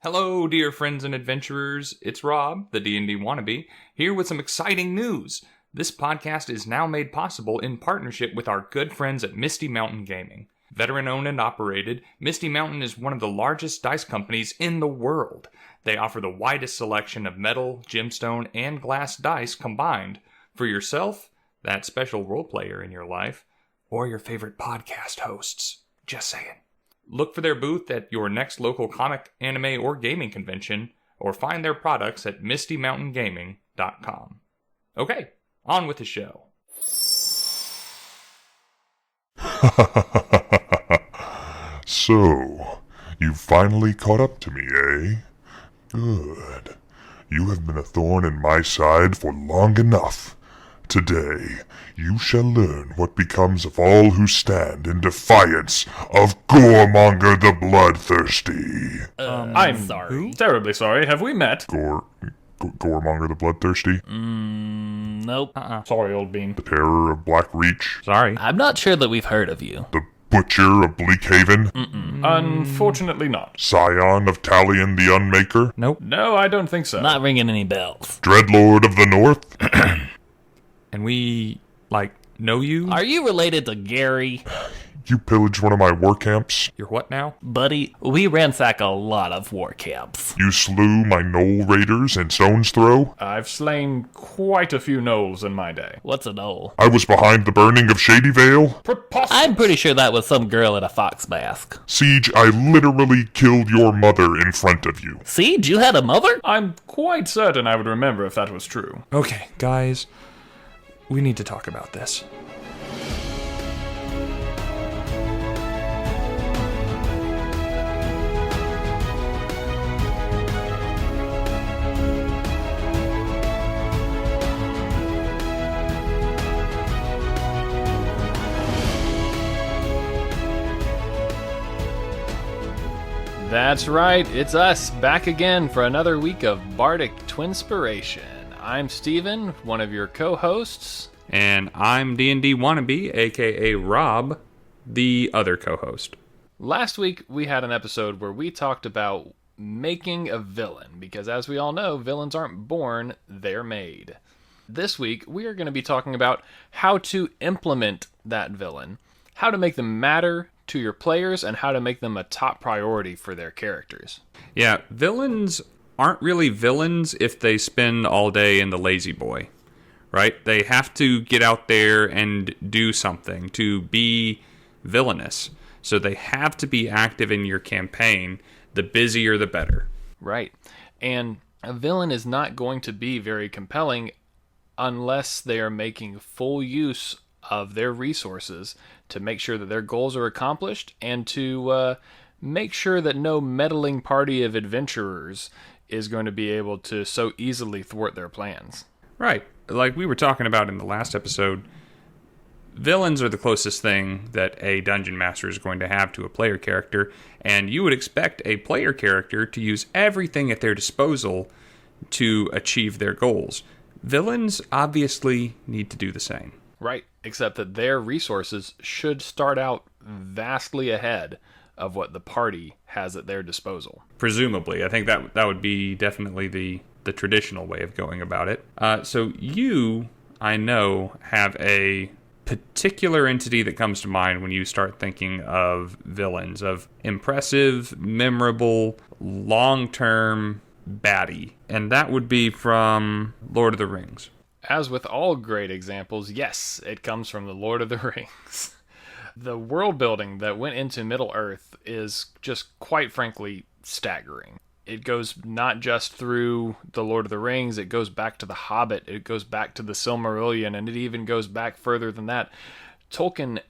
Hello, dear friends and adventurers. It's Rob, the D&D wannabe, here with some exciting news. This podcast is now made possible in partnership with our good friends at Misty Mountain Gaming. Veteran-owned and operated, Misty Mountain is one of the largest dice companies in the world. They offer the widest selection of metal, gemstone, and glass dice combined. For yourself, that special role player in your life, or your favorite podcast hosts. Just saying. Look for their booth at your next local comic, anime, or gaming convention, or find their products at mistymountaingaming.com. Okay, on with the show. So, you finally caught up to me, eh? Good. You have been a thorn in my side for long enough. Today, you shall learn what becomes of all who stand in defiance of Goremonger the Bloodthirsty. I'm sorry. terribly sorry. Have we met? Goremonger the Bloodthirsty? Nope. Sorry, old bean. The Terror of Black Reach? Sorry. I'm not sure that we've heard of you. The Butcher of Bleakhaven? Unfortunately not. Scion of Talion the Unmaker? Nope. No, I don't think so. Not ringing any bells. Dreadlord of the North? And we, know you? Are you related to Gary? You pillaged one of my war camps? You're what now? Buddy, we ransack a lot of war camps. You slew my Knoll Raiders in Stone's Throw? I've slain quite a few gnolls in my day. What's a knoll? I was behind the burning of Shady Vale? Preposterous! I'm pretty sure that was some girl in a fox mask. Siege, I literally killed your mother in front of you. Siege, you had a mother? I'm quite certain I would remember if that was true. Okay, guys, we need to talk about this. That's right, it's us, back again for another week of Bardic Twinspiration. I'm Steven, one of your co-hosts. And I'm D&D wannabe, aka Rob, the other co-host. Last week, we had an episode where we talked about making a villain, because as we all know, villains aren't born, they're made. This week, we are going to be talking about how to implement that villain, how to make them matter to your players, and how to make them a top priority for their characters. Yeah, villains aren't really villains if they spend all day in the lazy boy, right? They have to get out there and do something to be villainous. So they have to be active in your campaign. The busier, the better. Right. And a villain is not going to be very compelling unless they are making full use of their resources to make sure that their goals are accomplished and to make sure that no meddling party of adventurers is going to be able to so easily thwart their plans. Right. Like we were talking about in the last episode, villains are the closest thing that a dungeon master is going to have to a player character, and you would expect a player character to use everything at their disposal to achieve their goals. Villains obviously need to do the same. Right, except that their resources should start out vastly ahead of what the party has at their disposal. Presumably. I think that would be definitely the traditional way of going about it. So you, I know, have a particular entity that comes to mind when you start thinking of villains, of impressive, memorable, long-term baddie. And that would be from Lord of the Rings. As with all great examples, yes, it comes from the Lord of the Rings. The world building that went into Middle-earth is just, quite frankly, staggering. It goes not just through the Lord of the Rings, it goes back to the Hobbit, it goes back to the Silmarillion, and it even goes back further than that. Tolkien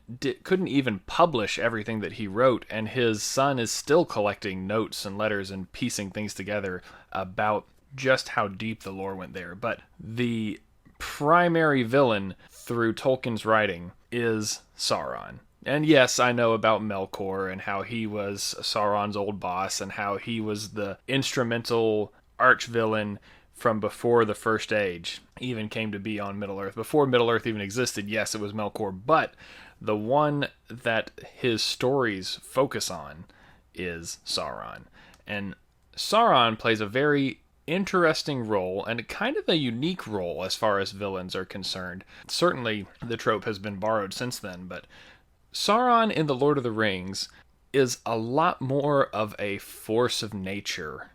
couldn't even publish everything that he wrote, and his son is still collecting notes and letters and piecing things together about just how deep the lore went there. But the primary villain through Tolkien's writing is Sauron. And yes, I know about Melkor and how he was Sauron's old boss and how he was the instrumental arch-villain from before the First Age even came to be on Middle-earth. Before Middle-earth even existed, yes, it was Melkor, but the one that his stories focus on is Sauron. And Sauron plays a very interesting role, and kind of a unique role as far as villains are concerned. Certainly, the trope has been borrowed since then, but Sauron in The Lord of the Rings is a lot more of a force of nature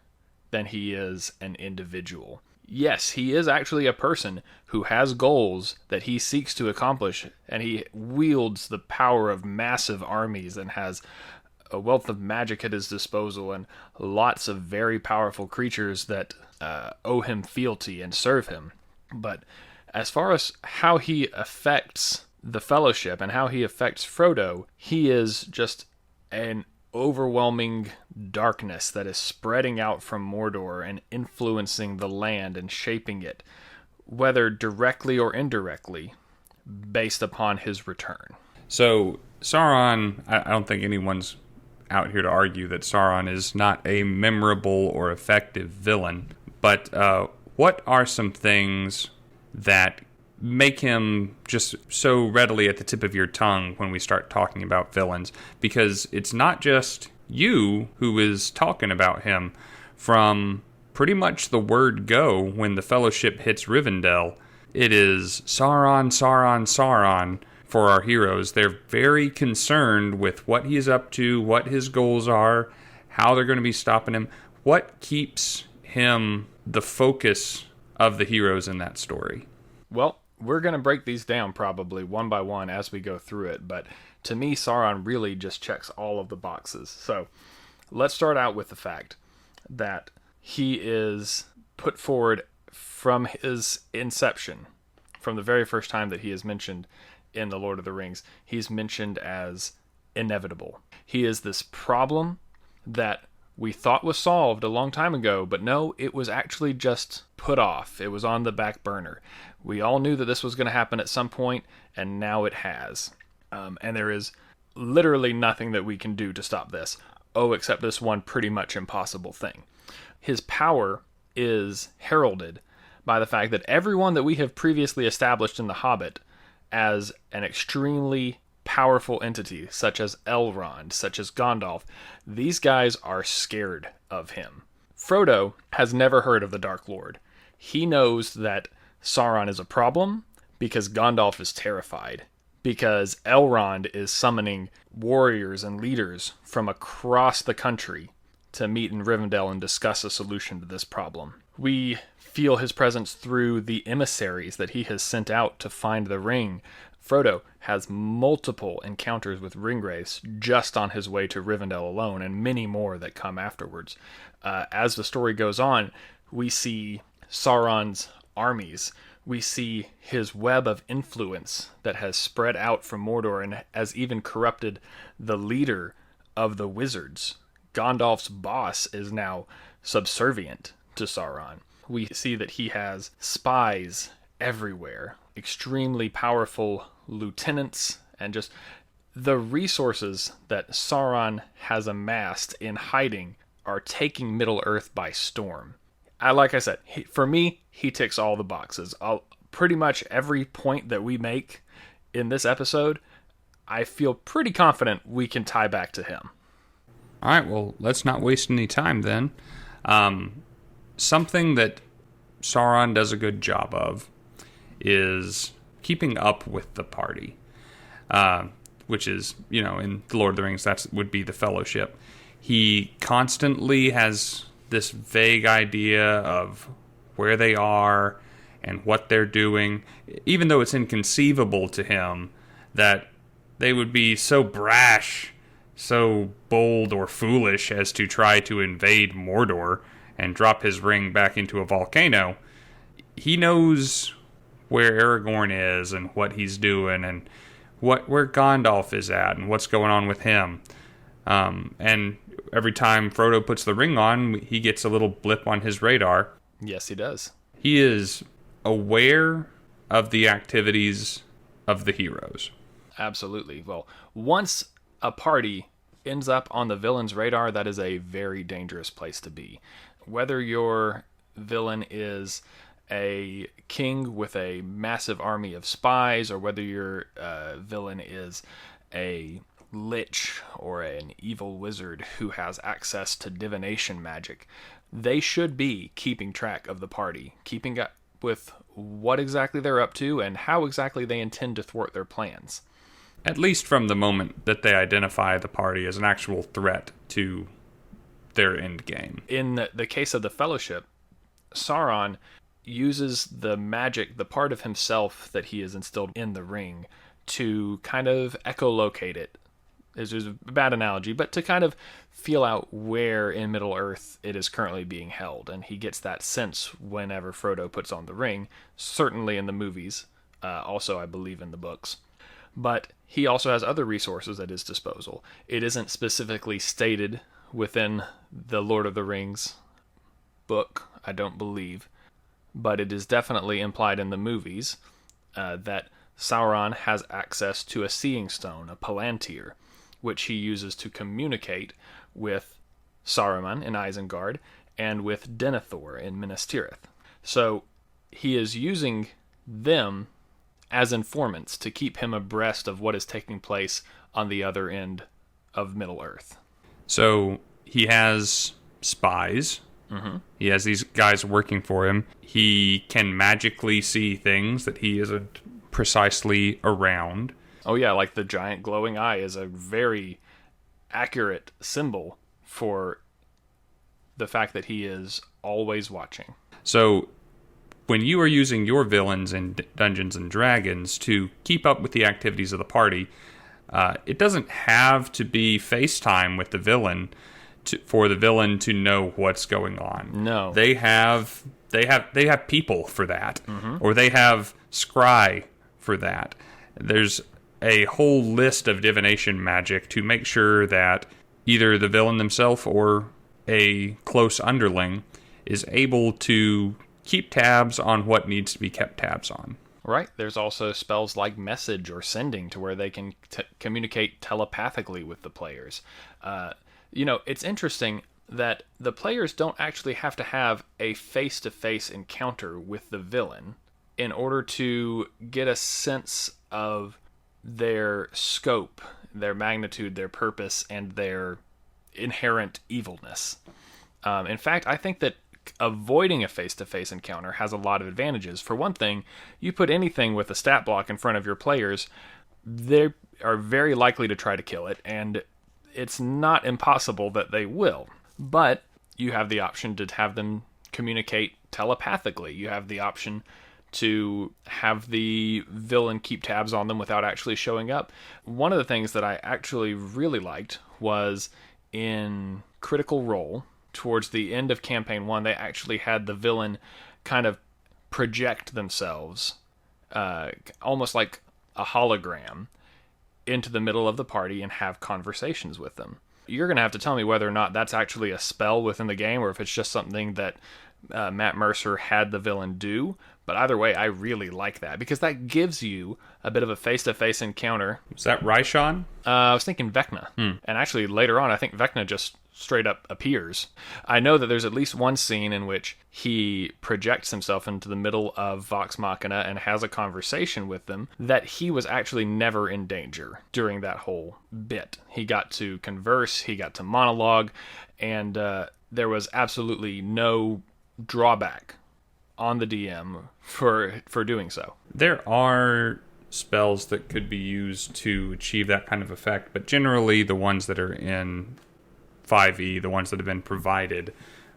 than he is an individual. Yes, he is actually a person who has goals that he seeks to accomplish, and he wields the power of massive armies and has a wealth of magic at his disposal and lots of very powerful creatures that owe him fealty and serve him. But as far as how he affects the Fellowship and how he affects Frodo, he is just an overwhelming darkness that is spreading out from Mordor and influencing the land and shaping it, whether directly or indirectly, based upon his return. So Sauron, I don't think anyone's out here to argue that Sauron is not a memorable or effective villain, but what are some things that make him just so readily at the tip of your tongue when we start talking about villains? Because it's not just you who is talking about him. From pretty much the word go when the Fellowship hits Rivendell, it is Sauron, Sauron, Sauron for our heroes. They're very concerned with what he's up to, what his goals are, how they're going to be stopping him. What keeps him the focus of the heroes in that story? Well, we're going to break these down probably one by one as we go through it, but to me, Sauron really just checks all of the boxes. So let's start out with the fact that he is put forward from his inception, from the very first time that he is mentioned in The Lord of the Rings. He's mentioned as inevitable. He is this problem that we thought was solved a long time ago, but no, it was actually just put off. It was on the back burner. We all knew that this was going to happen at some point, and now it has. And there is literally nothing that we can do to stop this. Oh, except this one pretty much impossible thing. His power is heralded by the fact that everyone that we have previously established in The Hobbit as an extremely powerful entity, such as Elrond, such as Gandalf, these guys are scared of him. Frodo has never heard of the Dark Lord. He knows that Sauron is a problem because Gandalf is terrified, because Elrond is summoning warriors and leaders from across the country to meet in Rivendell and discuss a solution to this problem. We feel his presence through the emissaries that he has sent out to find the ring. Frodo has multiple encounters with ringwraiths just on his way to Rivendell alone, and many more that come afterwards. As the story goes on, we see Sauron's armies. We see his web of influence that has spread out from Mordor and has even corrupted the leader of the wizards. Gandalf's boss is now subservient to Sauron. We see that he has spies everywhere, extremely powerful lieutenants, and just the resources that Sauron has amassed in hiding are taking Middle-earth by storm. Like I said, for me, he ticks all the boxes. Pretty much every point that we make in this episode, I feel pretty confident we can tie back to him. All right, well, let's not waste any time then. Something that Sauron does a good job of is keeping up with the party, which is, in The Lord of the Rings, that would be the Fellowship. He constantly has this vague idea of where they are and what they're doing, even though it's inconceivable to him that they would be so brash, so bold or foolish as to try to invade Mordor and drop his ring back into a volcano. He knows where Aragorn is and what he's doing and where Gandalf is at and what's going on with him. And every time Frodo puts the ring on, he gets a little blip on his radar. Yes, he does. He is aware of the activities of the heroes. Absolutely. Well, once a party ends up on the villain's radar, that is a very dangerous place to be. Whether your villain is a king with a massive army of spies, or whether your villain is a lich or an evil wizard who has access to divination magic, they should be keeping track of the party, keeping up with what exactly they're up to and how exactly they intend to thwart their plans. At least from the moment that they identify the party as an actual threat to their end game. In the case of the Fellowship, Sauron uses the magic, the part of himself that he has instilled in the ring, to kind of echolocate it. This is a bad analogy, but to kind of feel out where in Middle-earth it is currently being held. And he gets that sense whenever Frodo puts on the ring, certainly in the movies, also I believe in the books. But he also has other resources at his disposal. It isn't specifically stated within the Lord of the Rings book, I don't believe, but it is definitely implied in the movies that Sauron has access to a seeing stone, a Palantir, which he uses to communicate with Saruman in Isengard and with Denethor in Minas Tirith. So he is using them as informants to keep him abreast of what is taking place on the other end of Middle-earth. So he has spies. Mm-hmm. He has these guys working for him. He can magically see things that he isn't precisely around. Oh yeah, like the giant glowing eye is a very accurate symbol for the fact that he is always watching. So when you are using your villains in Dungeons and Dragons to keep up with the activities of the party, it doesn't have to be FaceTime with the villain for the villain to know what's going on. No. They have people for that, or they have scry for that. There's a whole list of divination magic to make sure that either the villain themselves or a close underling is able to keep tabs on what needs to be kept tabs on. Right. There's also spells like message or sending to where they can communicate telepathically with the players. It's interesting that the players don't actually have to have a face-to-face encounter with the villain in order to get a sense of their scope, their magnitude, their purpose, and their inherent evilness. In fact, I think that avoiding a face-to-face encounter has a lot of advantages. For one thing, you put anything with a stat block in front of your players, they are very likely to try to kill it, and it's not impossible that they will. But you have the option to have them communicate telepathically. You have the option to have the villain keep tabs on them without actually showing up. One of the things that I actually really liked was in Critical Role, towards the end of Campaign 1, they actually had the villain kind of project themselves, almost like a hologram, into the middle of the party and have conversations with them. You're going to have to tell me whether or not that's actually a spell within the game or if it's just something that Matt Mercer had the villain do. But either way, I really like that because that gives you a bit of a face-to-face encounter. Was that Ryshawn? I was thinking Vecna. And actually, later on, I think Vecna just straight up appears. I know that there's at least one scene in which he projects himself into the middle of Vox Machina and has a conversation with them that he was actually never in danger during that whole bit. He got to converse, he got to monologue, and there was absolutely no drawback on the DM for doing so. There are spells that could be used to achieve that kind of effect, but generally the ones that are in 5e, the ones that have been provided,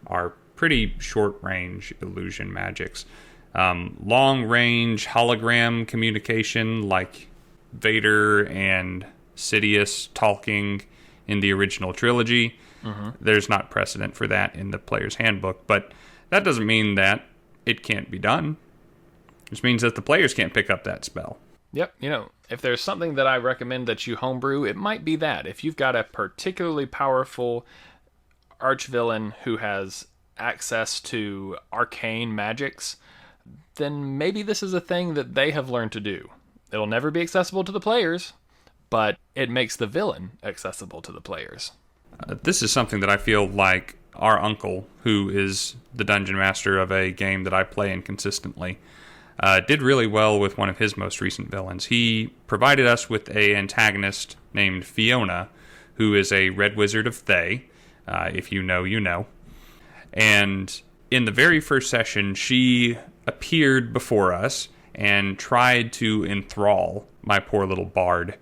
are pretty short-range illusion magics. Long-range hologram communication, like Vader and Sidious talking in the original trilogy, there's not precedent for that in the player's handbook, but that doesn't mean that it can't be done. It just means that the players can't pick up that spell. Yep, if there's something that I recommend that you homebrew, it might be that. If you've got a particularly powerful archvillain who has access to arcane magics, then maybe this is a thing that they have learned to do. It'll never be accessible to the players, but it makes the villain accessible to the players. This is something that I feel like our uncle, who is the dungeon master of a game that I play in consistently, did really well with one of his most recent villains. He provided us with an antagonist named Fiona, who is a red wizard of Thay. If you know, you know. And in the very first session, she appeared before us and tried to enthrall my poor little bard.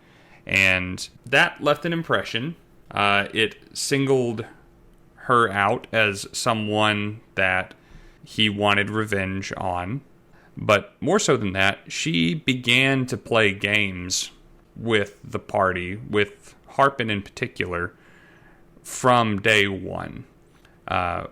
And that left an impression. It singled her out as someone that he wanted revenge on. But more so than that, she began to play games with the party, with Harpin in particular, from day one.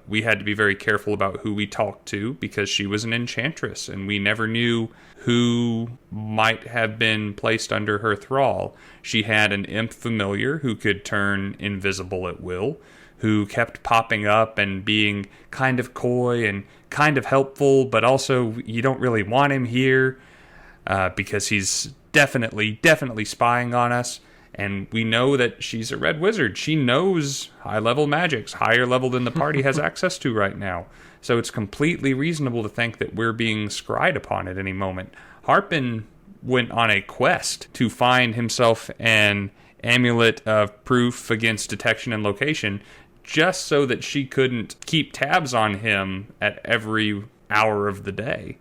We had to be very careful about who we talked to because she was an enchantress, and we never knew who might have been placed under her thrall. She had an imp familiar who could turn invisible at will, who kept popping up and being kind of coy and kind of helpful, but also you don't really want him here because he's definitely spying on us. And we know that she's a red wizard. She knows high-level magics, higher level than the party has access to right now. So it's completely reasonable to think that we're being scryed upon at any moment. Harpin went on a quest to find himself an amulet of proof against detection and location, just so that she couldn't keep tabs on him at every hour of the day.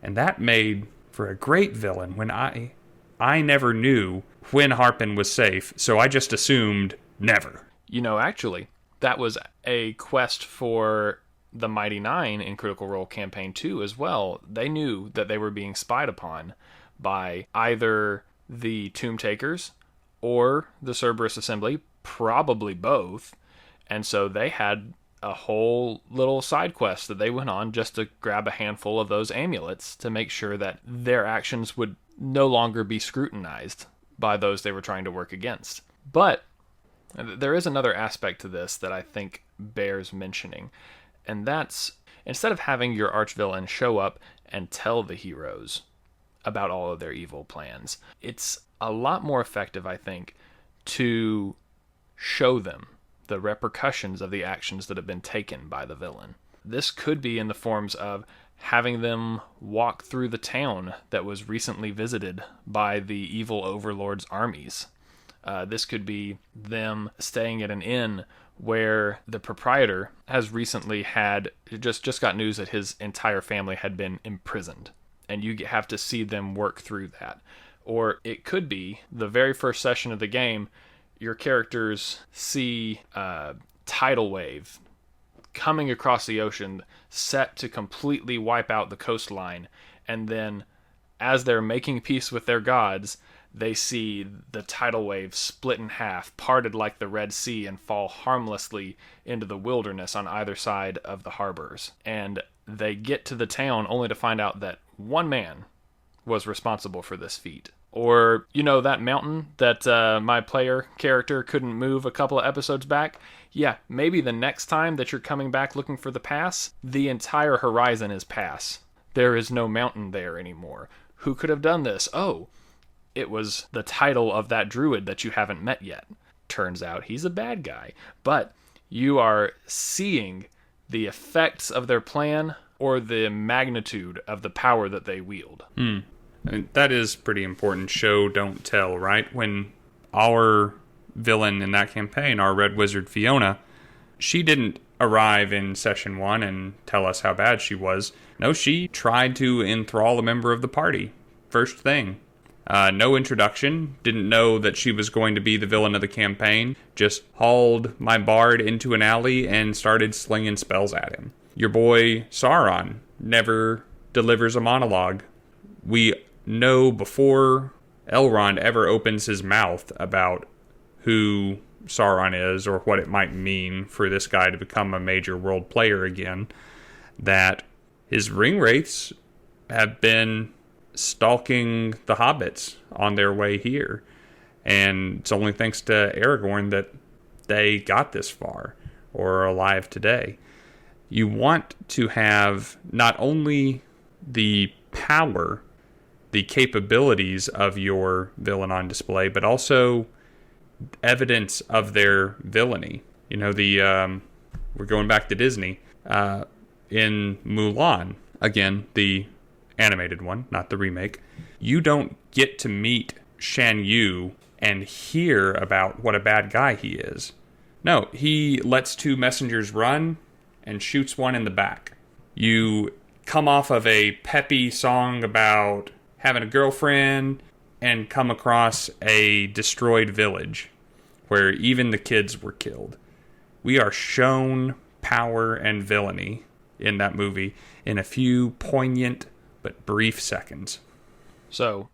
And that made for a great villain when I never knew when Harpin was safe, so I just assumed never. You know, actually, that was a quest for the Mighty Nine in Critical Role Campaign 2 as well. They knew that they were being spied upon by either the Tomb Takers or the Cerberus Assembly, probably both. And so they had a whole little side quest that they went on just to grab a handful of those amulets to make sure that their actions would no longer be scrutinized by those they were trying to work against. But there is another aspect to this that I think bears mentioning, and that's instead of having your archvillain show up and tell the heroes about all of their evil plans, it's a lot more effective, I think, to show them the repercussions of the actions that have been taken by the villain. This could be in the forms of having them walk through the town that was recently visited by the evil overlord's armies. This could be them staying at an inn where the proprietor has recently just got news that his entire family had been imprisoned, and you have to see them work through that. Or it could be the very first session of the game, your characters see a tidal wave coming across the ocean set to completely wipe out the coastline, and then as they're making peace with their gods, they see the tidal wave split in half, parted like the Red Sea, and fall harmlessly into the wilderness on either side of the harbors. And they get to the town only to find out that one man was responsible for this feat. Or, you know, that mountain that my player character couldn't move a couple of episodes back? Yeah, maybe the next time that you're coming back looking for the pass, the entire horizon is pass. There is no mountain there anymore. Who could have done this? Oh, it was the title of that druid that you haven't met yet. Turns out he's a bad guy. But you are seeing the effects of their plan or the magnitude of the power that they wield. I mean, that is pretty important. Show, don't tell, right? When our villain in that campaign, our Red Wizard Fiona, she didn't arrive in session 1 and tell us how bad she was. No, she tried to enthrall a member of the party. First thing. No introduction. Didn't know that she was going to be the villain of the campaign. Just hauled my bard into an alley and started slinging spells at him. Your boy Sauron never delivers a monologue. We know before Elrond ever opens his mouth about who Sauron is or what it might mean for this guy to become a major world player again, that his ring wraiths have been stalking the hobbits on their way here. And it's only thanks to Aragorn that they got this far or are alive today. You want to have not only the power, the capabilities of your villain on display, but also evidence of their villainy. You know, we're going back to Disney. In Mulan, again, the animated one, not the remake, you don't get to meet Shan Yu and hear about what a bad guy he is. No, he lets two messengers run and shoots one in the back. You come off of a peppy song about having a girlfriend and come across a destroyed village where even the kids were killed. We are shown power and villainy in that movie in a few poignant but brief seconds. So,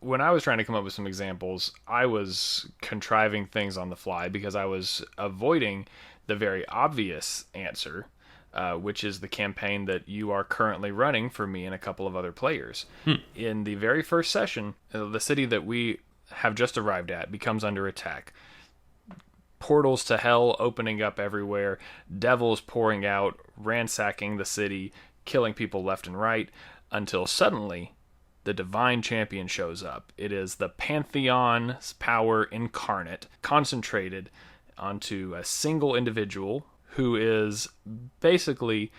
when I was trying to come up with some examples, I was contriving things on the fly because I was avoiding the very obvious answer, which is the campaign that you are currently running for me and a couple of other players. In the very first session, the city that we have just arrived at becomes under attack. Portals to hell opening up everywhere, devils pouring out, ransacking the city, killing people left and right, until suddenly the divine champion shows up. It is the Pantheon's power incarnate, concentrated onto a single individual who is basically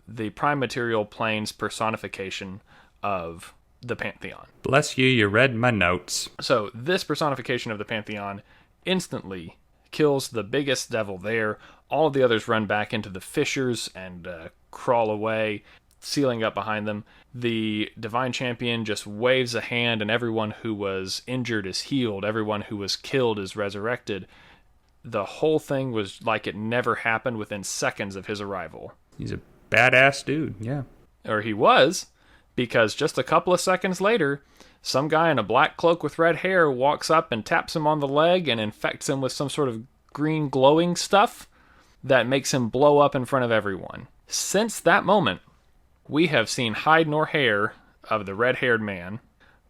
the prime material plane's personification of the Pantheon. Bless you, you read my notes. So this personification of the Pantheon instantly kills the biggest devil there. All of the others run back into the fissures and crawl away, sealing up behind them. The divine champion just waves a hand and everyone who was injured is healed. Everyone who was killed is resurrected. The whole thing was like it never happened within seconds of his arrival. He's a badass dude, yeah. Or he was, because just a couple of seconds later, some guy in a black cloak with red hair walks up and taps him on the leg and infects him with some sort of green glowing stuff that makes him blow up in front of everyone. Since that moment, we have seen hide nor hair of the red-haired man,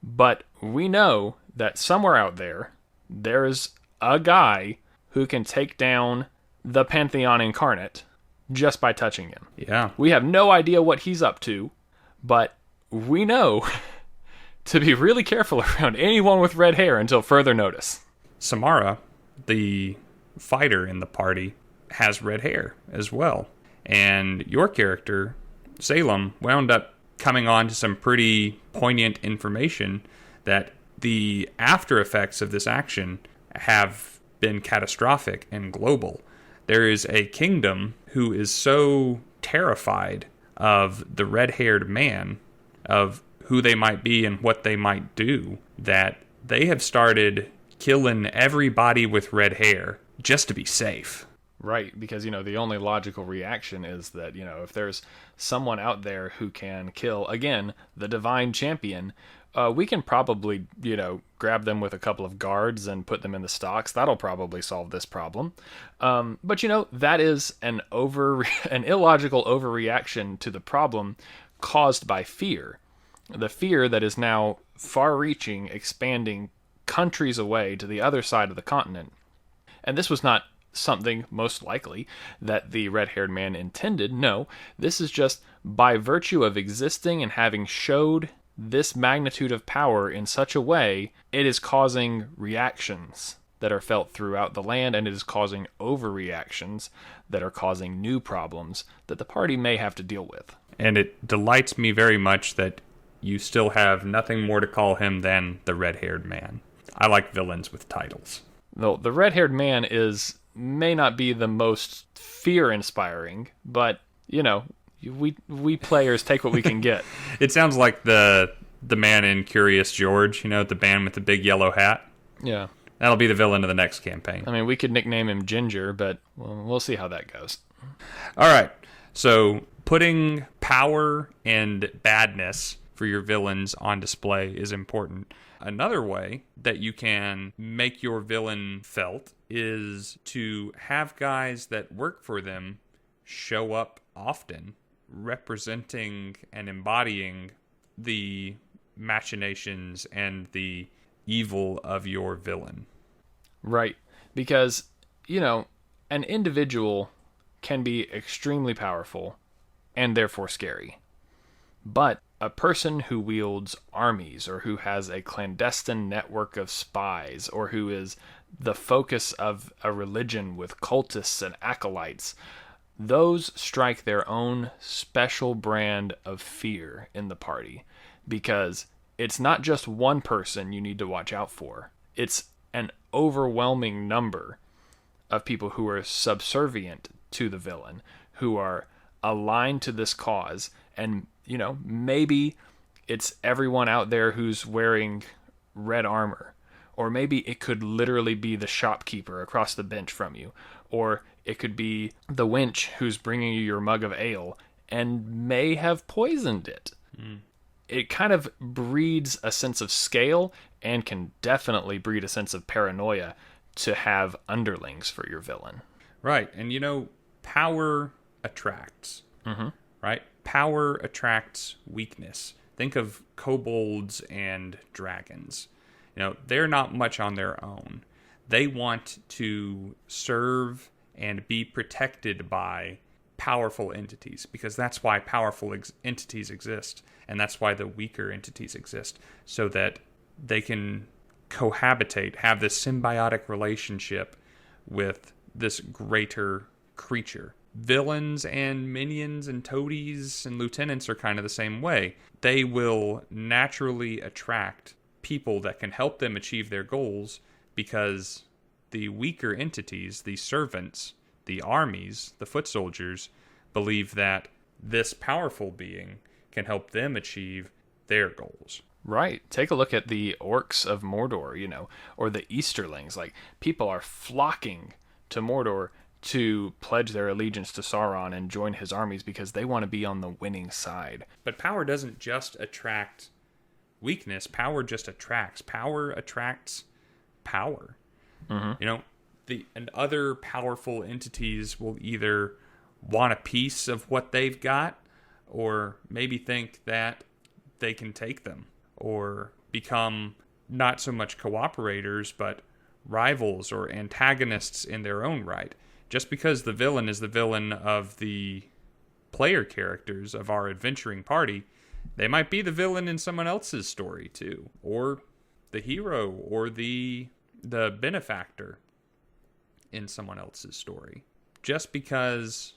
but we know that somewhere out there, there's a guy who can take down the Pantheon incarnate just by touching him. Yeah. We have no idea what he's up to, but we know to be really careful around anyone with red hair until further notice. Samara, the fighter in the party, has red hair as well. And your character, Salem, wound up coming on to some pretty poignant information that the after effects of this action have been catastrophic and global. There is a kingdom who is so terrified of the red-haired man, of who they might be and what they might do, that they have started killing everybody with red hair just to be safe. Right, because, the only logical reaction is that, if there's someone out there who can kill, again, the divine champion, we can probably, grab them with a couple of guards and put them in the stocks. That'll probably solve this problem. But, that is an illogical overreaction to the problem caused by fear. The fear that is now far-reaching, expanding countries away to the other side of the continent. And this was not something, most likely, that the red-haired man intended. No, this is just by virtue of existing and having showed this magnitude of power in such a way, it is causing reactions that are felt throughout the land, and it is causing overreactions that are causing new problems that the party may have to deal with. And it delights me very much that you still have nothing more to call him than the red-haired man. I like villains with titles. Well, the red-haired man may not be the most fear-inspiring, but, we players take what we can get. It sounds like the man in Curious George, the man with the big yellow hat. Yeah. That'll be the villain of the next campaign. I mean, we could nickname him Ginger, but we'll see how that goes. All right. So putting power and badness for your villains on display is important. Another way that you can make your villain felt is to have guys that work for them show up often, representing and embodying the machinations and the evil of your villain. Right. Because, an individual can be extremely powerful and therefore scary. But a person who wields armies, or who has a clandestine network of spies, or who is the focus of a religion with cultists and acolytes, those strike their own special brand of fear in the party, because it's not just one person you need to watch out for. It's an overwhelming number of people who are subservient to the villain, who are aligned to this cause. And, maybe it's everyone out there who's wearing red armor. Or maybe it could literally be the shopkeeper across the bench from you. Or it could be the wench who's bringing you your mug of ale and may have poisoned it. It kind of breeds a sense of scale and can definitely breed a sense of paranoia to have underlings for your villain. Right. And, power attracts. Right? Power attracts weakness. Think of kobolds and dragons. They're not much on their own. They want to serve and be protected by powerful entities, because that's why powerful entities exist, and that's why the weaker entities exist, so that they can cohabitate, have this symbiotic relationship with this greater creature. Villains and minions and toadies and lieutenants are kind of the same way. They will naturally attract people that can help them achieve their goals, because the weaker entities, the servants, the armies, the foot soldiers, believe that this powerful being can help them achieve their goals. Right. Take a look at the orcs of Mordor, or the Easterlings. Like, people are flocking to Mordor to pledge their allegiance to Sauron and join his armies because they want to be on the winning side. But power doesn't just attract weakness. Power just attracts. Power attracts power. And other powerful entities will either want a piece of what they've got, or maybe think that they can take them, or become not so much cooperators, but rivals or antagonists in their own right. Just because the villain is the villain of the player characters of our adventuring party, they might be the villain in someone else's story too, or the hero, or the benefactor in someone else's story. Just because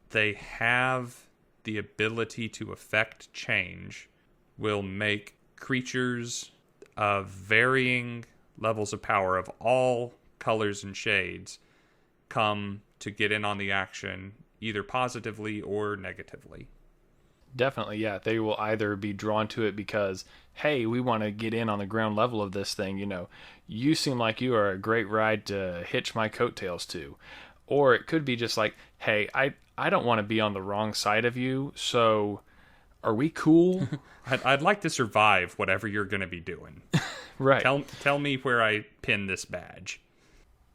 they have the ability to affect change will make creatures of varying levels of power, of all colors and shades, come to get in on the action, either positively or negatively. Definitely, yeah. They will either be drawn to it because, hey, we want to get in on the ground level of this thing. You seem like you are a great ride to hitch my coattails to. Or it could be just like, hey, I don't want to be on the wrong side of you, so are we cool? I'd like to survive whatever you're going to be doing. Right. Tell me where I pin this badge.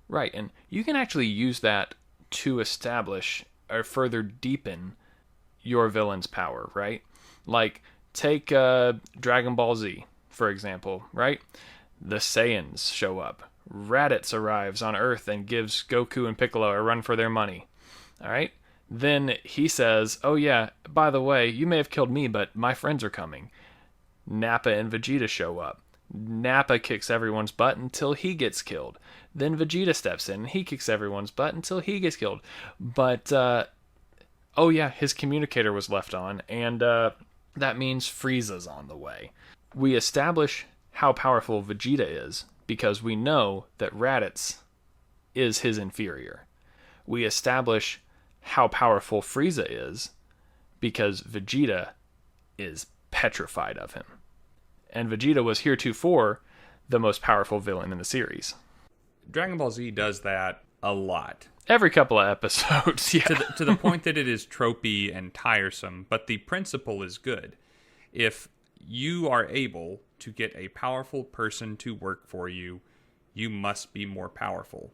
Right, and you can actually use that to establish or further deepen your villain's power, right? Like, take Dragon Ball Z, for example, right? The Saiyans show up. Raditz arrives on Earth and gives Goku and Piccolo a run for their money. All right? Then he says, oh yeah, by the way, you may have killed me, but my friends are coming. Nappa and Vegeta show up. Nappa kicks everyone's butt until he gets killed. Then Vegeta steps in and he kicks everyone's butt until he gets killed. But, oh yeah, his communicator was left on, and that means Frieza's on the way. We establish how powerful Vegeta is because we know that Raditz is his inferior. We establish how powerful Frieza is because Vegeta is petrified of him. And Vegeta was heretofore the most powerful villain in the series. Dragon Ball Z does that a lot. Every couple of episodes, yeah. To the point that it is tropey and tiresome, but the principle is good. If you are able to get a powerful person to work for you, you must be more powerful.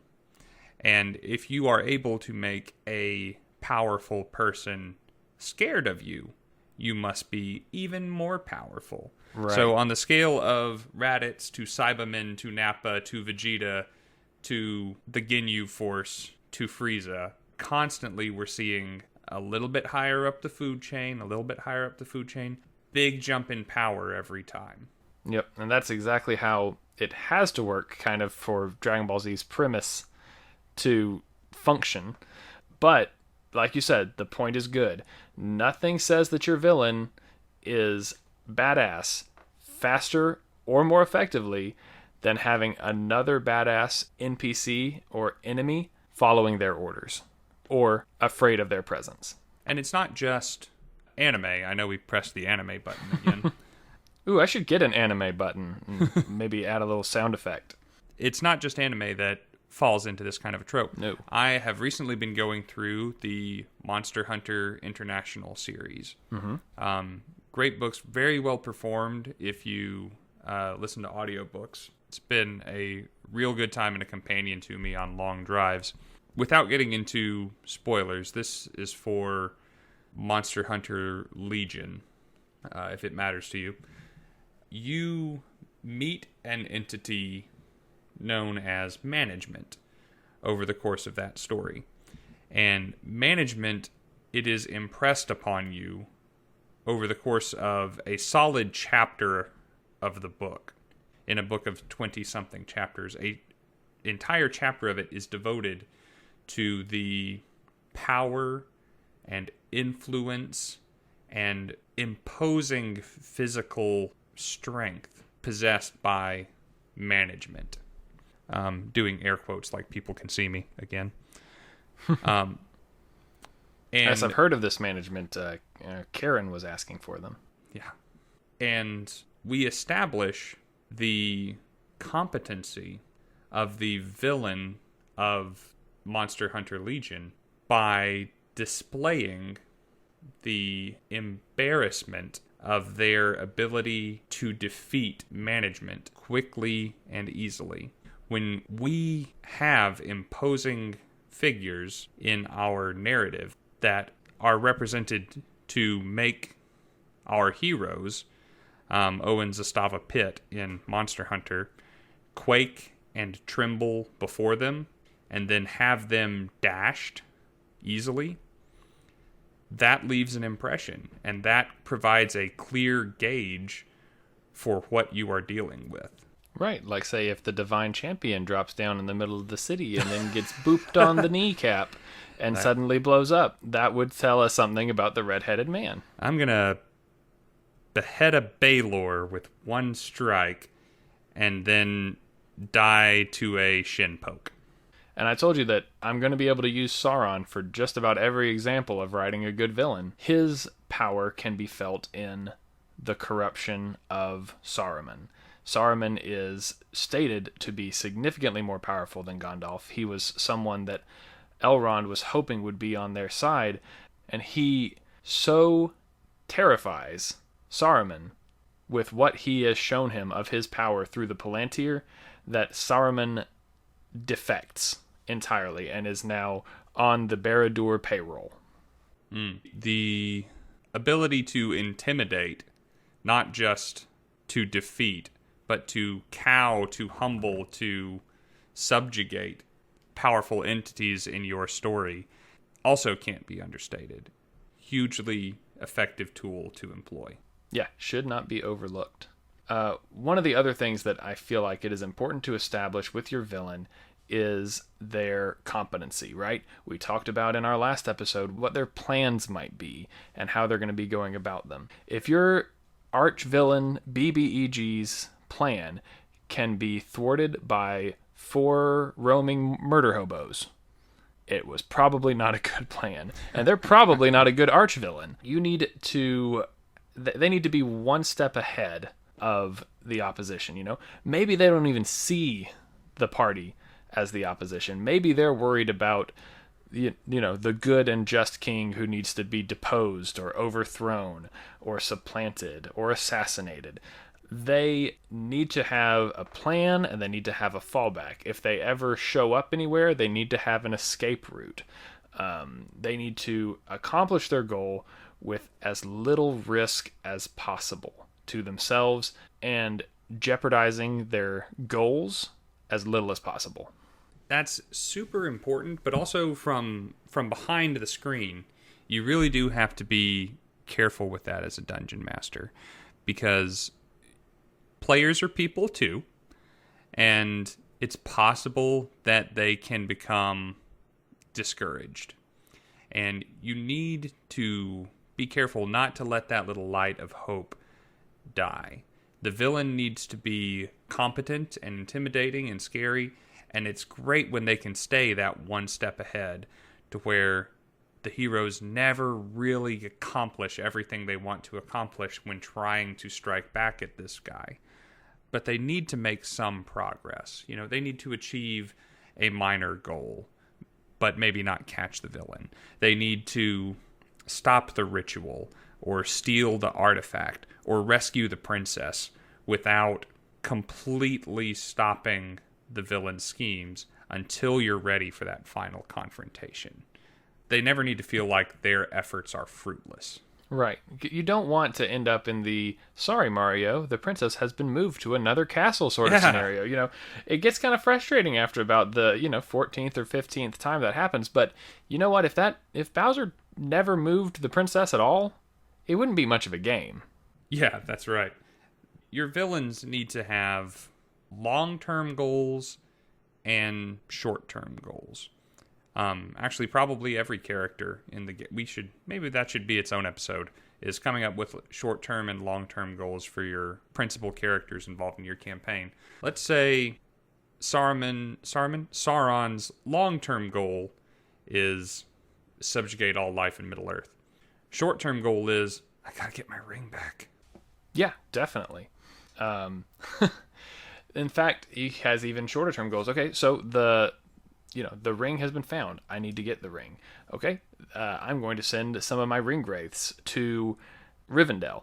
And if you are able to make a powerful person scared of you, you must be even more powerful. Right. So on the scale of Raditz to Cybermen to Nappa to Vegeta to the Ginyu Force to Frieza, constantly we're seeing a little bit higher up the food chain, a little bit higher up the food chain, big jump in power every time. Yep, and that's exactly how it has to work, kind of, for Dragon Ball Z's premise to function. But like you said, the point is good. Nothing says that your villain is badass faster or more effectively than having another badass NPC or enemy following their orders or afraid of their presence. And it's not just anime. I know we pressed the anime button again. Ooh, I should get an anime button and maybe add a little sound effect. It's not just anime that falls into this kind of a trope. No. I have recently been going through the Monster Hunter International series. Great books, very well performed if you listen to audiobooks. It's been a real good time and a companion to me on long drives. Without getting into spoilers, this is for Monster Hunter Legion, if it matters to you. You meet an entity known as management over the course of that story. And management, it is impressed upon you over the course of a solid chapter of the book. In a book of 20-something chapters, an entire chapter of it is devoted to the power and influence and imposing physical strength possessed by management. Doing air quotes like people can see me again. And As I've heard of this management, Karen was asking for them. Yeah. And we establish the competency of the villain of Monster Hunter Legion by displaying the embarrassment of their ability to defeat management quickly and easily. When we have imposing figures in our narrative that are represented to make our heroes, Owen Zastava Pitt in Monster Hunter, quake and tremble before them, and then have them dashed easily, that leaves an impression, and that provides a clear gauge for what you are dealing with. Right, like say if the Divine Champion drops down in the middle of the city and then gets booped on the kneecap and suddenly blows up, that would tell us something about the red-headed man. I'm gonna behead a Baylor with one strike and then die to a shin poke. And I told you that I'm going to be able to use Sauron for just about every example of writing a good villain. His power can be felt in the corruption of Saruman. Saruman is stated to be significantly more powerful than Gandalf. He was someone that Elrond was hoping would be on their side, and he so terrifies Saruman with what he has shown him of his power through the Palantir that Saruman defects entirely and is now on the Barad-dûr payroll. The ability to intimidate, not just to defeat, but to cow, to humble, to subjugate powerful entities in your story also can't be understated. Hugely effective tool to employ. Yeah, should not be overlooked. One of the other things that I feel like it is important to establish with your villain is their competency, right? We talked about in our last episode what their plans might be and how they're going to be going about them. If your arch-villain BBEG's plan can be thwarted by 4 roaming murder hobos, it was probably not a good plan. And they're probably not a good arch-villain. They need to be one step ahead of the opposition, you know? Maybe they don't even see the party as the opposition. Maybe they're worried about the good and just king who needs to be deposed or overthrown or supplanted or assassinated. They need to have a plan and they need to have a fallback. If they ever show up anywhere, they need to have an escape route. They need to accomplish their goal with as little risk as possible to themselves and jeopardizing their goals as little as possible. That's super important, but also from behind the screen, you really do have to be careful with that as a dungeon master, because players are people too, and it's possible that they can become discouraged. And you need to be careful not to let that little light of hope die. The villain needs to be competent and intimidating and scary, and it's great when they can stay that one step ahead to where the heroes never really accomplish everything they want to accomplish when trying to strike back at this guy. But they need to make some progress. You know, they need to achieve a minor goal, but maybe not catch the villain. They need to stop the ritual, or steal the artifact, or rescue the princess without completely stopping the villain's schemes until you're ready for that final confrontation. They never need to feel like their efforts are fruitless. Right. You don't want to end up in the, sorry, Mario, the princess has been moved to another castle sort of scenario. You know, it gets kind of frustrating after about the, 14th or 15th time that happens. But you know what? If Bowser never moved the princess at all, it wouldn't be much of a game. Yeah, that's right. Your villains need to have long-term goals and short-term goals. Actually, probably every character in the game. Maybe that should be its own episode, is coming up with short-term and long-term goals for your principal characters involved in your campaign. Let's say Sauron's long-term goal is subjugate all life in Middle-earth. Short-term goal is, I gotta get my ring back. Yeah, definitely. In fact, he has even shorter term goals. Okay, so the ring has been found. I need to get the ring. Okay, I'm going to send some of my ring wraiths to Rivendell.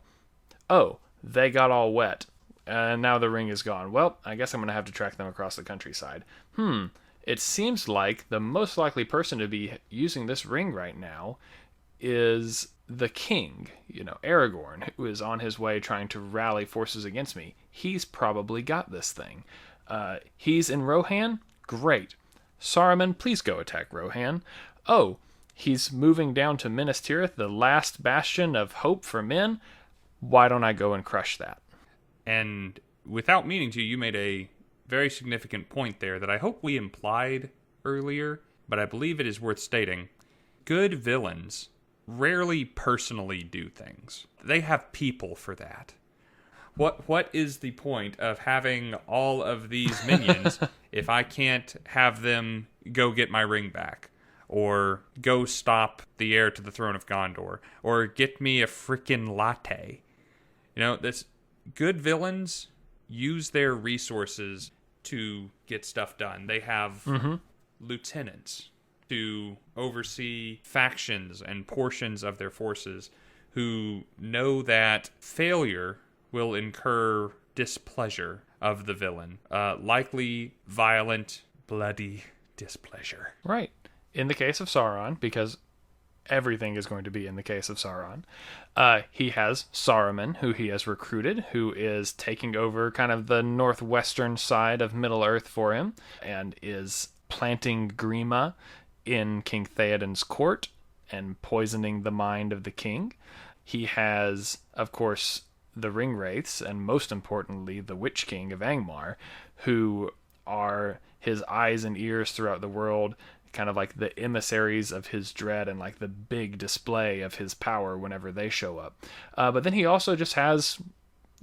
Oh, they got all wet, and now the ring is gone. Well, I guess I'm going to have to track them across the countryside. It seems like the most likely person to be using this ring right now is the king, Aragorn, who is on his way trying to rally forces against me. He's probably got this thing. He's in Rohan? Great. Saruman, please go attack Rohan. Oh, he's moving down to Minas Tirith, the last bastion of hope for men. Why don't I go and crush that? And without meaning to, you made a very significant point there that I hope we implied earlier, but I believe it is worth stating. Good villains rarely personally do things. They have people for that. What is the point of having all of these minions if I can't have them go get my ring back, or go stop the heir to the throne of Gondor, or get me a frickin' latte? This good villains use their resources to get stuff done. They have lieutenants to oversee factions and portions of their forces who know that failure will incur displeasure of the villain. Likely violent, bloody displeasure. Right. In the case of Sauron, because everything is going to be in the case of Sauron, he has Saruman, who he has recruited, who is taking over kind of the northwestern side of Middle-earth for him, and is planting Grima in King Theoden's court and poisoning the mind of the king. He has, of course, the Ringwraiths, and most importantly, the Witch King of Angmar, who are his eyes and ears throughout the world, kind of like the emissaries of his dread and like the big display of his power whenever they show up. But then he also just has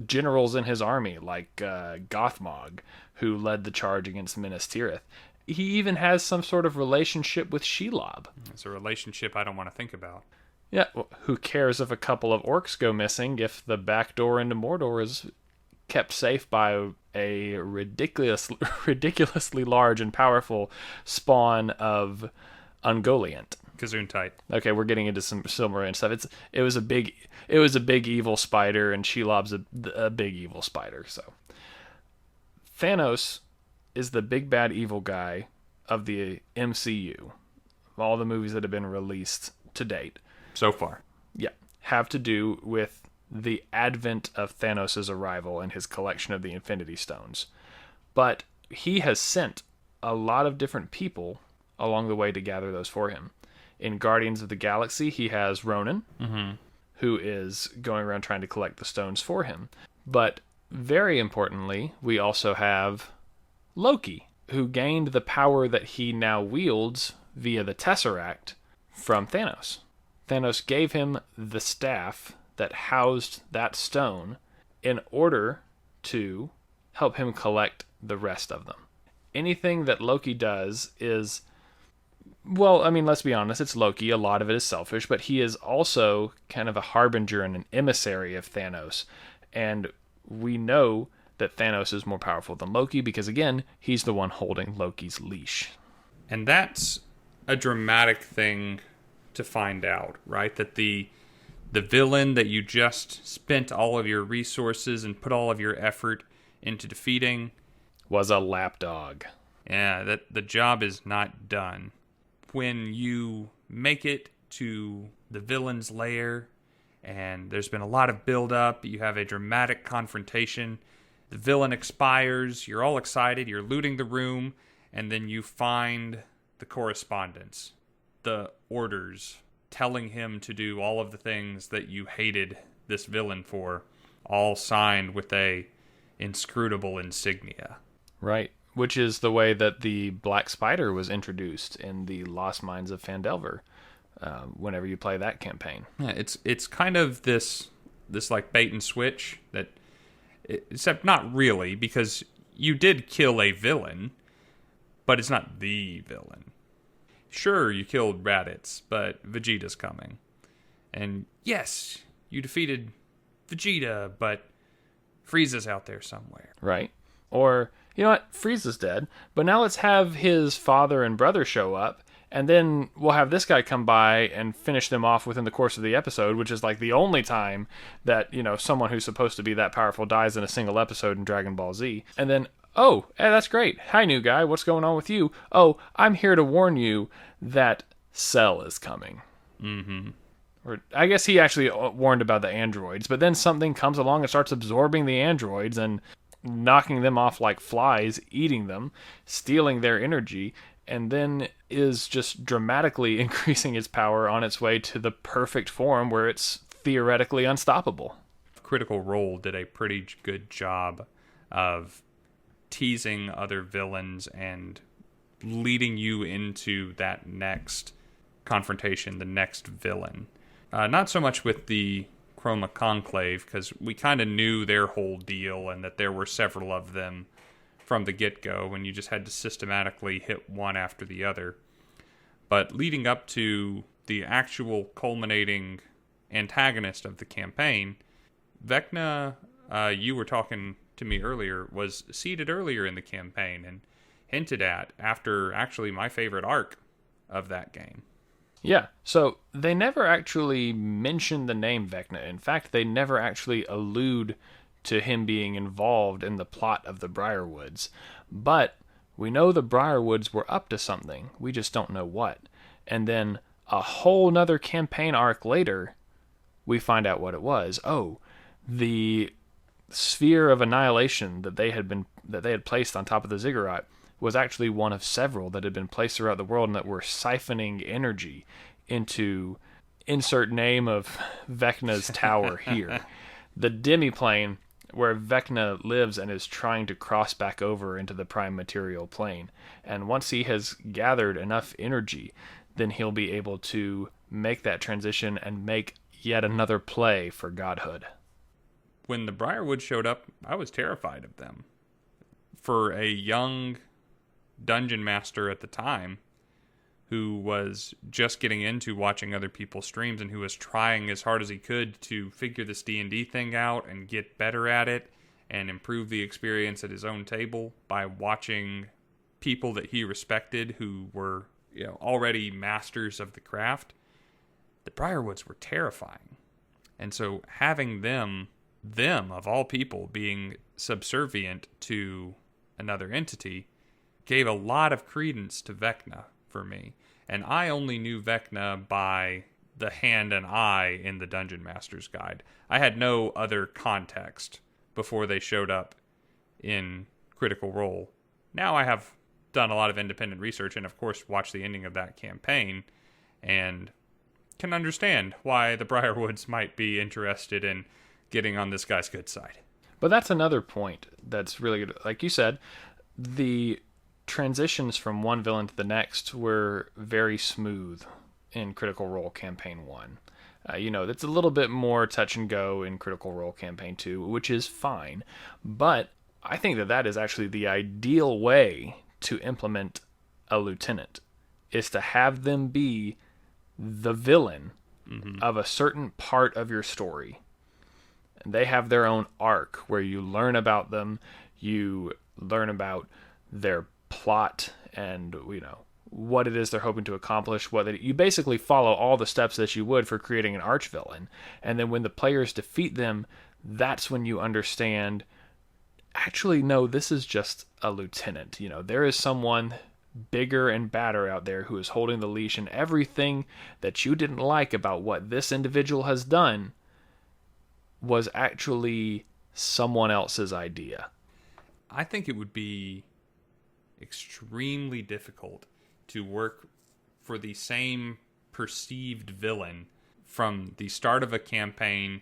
generals in his army, like Gothmog, who led the charge against Minas Tirith. He even has some sort of relationship with Shelob. It's a relationship I don't want to think about. Yeah, well, who cares if a couple of orcs go missing if the back door into Mordor is kept safe by a ridiculously large and powerful spawn of Ungoliant. Gesundheit. Okay, we're getting into some Silmarillion stuff. It was a big evil spider, and Shelob's a big evil spider. So Thanos is the big bad evil guy of the MCU, of all the movies that have been released to date. So far. Yeah. Have to do with the advent of Thanos' arrival and his collection of the Infinity Stones. But he has sent a lot of different people along the way to gather those for him. In Guardians of the Galaxy, he has Ronan, who is going around trying to collect the stones for him. But very importantly, we also have Loki, who gained the power that he now wields via the Tesseract from Thanos. Thanos gave him the staff that housed that stone in order to help him collect the rest of them. Anything that Loki does is, well, I mean, let's be honest, it's Loki. A lot of it is selfish, but he is also kind of a harbinger and an emissary of Thanos. And we know that Thanos is more powerful than Loki because, again, he's the one holding Loki's leash. And that's a dramatic thing to find out, right? That the villain that you just spent all of your resources and put all of your effort into defeating was a lapdog. Yeah, that the job is not done. When you make it to the villain's lair and there's been a lot of build-up, you have a dramatic confrontation, the villain expires, you're all excited, you're looting the room, and then you find the correspondence, the orders, telling him to do all of the things that you hated this villain for, all signed with a inscrutable insignia. Right, which is the way that the Black Spider was introduced in the Lost Mines of Phandelver, whenever you play that campaign. Yeah, it's kind of this like bait and switch, that, except not really, because you did kill a villain, but it's not the villain. Sure, you killed Raditz, but Vegeta's coming. And yes, you defeated Vegeta, but Frieza's out there somewhere. Right. Or, you know what, Frieza's dead, but now let's have his father and brother show up, and then we'll have this guy come by and finish them off within the course of the episode, which is like the only time that, you know, someone who's supposed to be that powerful dies in a single episode in Dragon Ball Z. And then, oh, hey, that's great. Hi, new guy. What's going on with you? Oh, I'm here to warn you that Cell is coming. Mm-hmm. Or I guess he actually warned about the androids, but then something comes along and starts absorbing the androids and knocking them off like flies, eating them, stealing their energy, and then is just dramatically increasing its power on its way to the perfect form where it's theoretically unstoppable. Critical Role did a pretty good job of teasing other villains and leading you into that next confrontation, the next villain. Not so much with the Chroma Conclave, because we kind of knew their whole deal and that there were several of them from the get-go, and you just had to systematically hit one after the other. But leading up to the actual culminating antagonist of the campaign, Vecna, you were talking to me earlier, was seeded earlier in the campaign and hinted at after actually my favorite arc of that game. Yeah, so they never actually mention the name Vecna. In fact, they never actually allude to him being involved in the plot of the Briarwoods. But we know the Briarwoods were up to something. We just don't know what. And then a whole nother campaign arc later, we find out what it was. Oh, the sphere of annihilation that they had placed on top of the ziggurat was actually one of several that had been placed throughout the world and that were siphoning energy into insert name of Vecna's tower here. The demiplane where Vecna lives and is trying to cross back over into the prime material plane. And once he has gathered enough energy, then he'll be able to make that transition and make yet another play for godhood. When the Briarwood showed up, I was terrified of them. For a young dungeon master at the time who was just getting into watching other people's streams and who was trying as hard as he could to figure this D&D thing out and get better at it and improve the experience at his own table by watching people that he respected who were, you know, already masters of the craft, the Briarwoods were terrifying. And so having them of all people being subservient to another entity gave a lot of credence to Vecna for me. And I only knew Vecna by the hand and eye in the Dungeon Master's Guide. I had no other context before they showed up in Critical Role. Now I have done a lot of independent research and, of course, watched the ending of that campaign and can understand why the Briarwoods might be interested in getting on this guy's good side. But that's another point that's really good. Like you said, the transitions from one villain to the next were very smooth in Critical Role Campaign 1. That's a little bit more touch and go in Critical Role Campaign 2, which is fine. But I think that is actually the ideal way to implement a lieutenant, is to have them be the villain of a certain part of your story. And they have their own arc where you learn about them, you learn about their plot and, what it is they're hoping to accomplish. You basically follow all the steps that you would for creating an arch-villain. And then when the players defeat them, that's when you understand, actually, no, this is just a lieutenant. There is someone bigger and badder out there who is holding the leash, and everything that you didn't like about what this individual has done was actually someone else's idea. I think it would be extremely difficult to work for the same perceived villain from the start of a campaign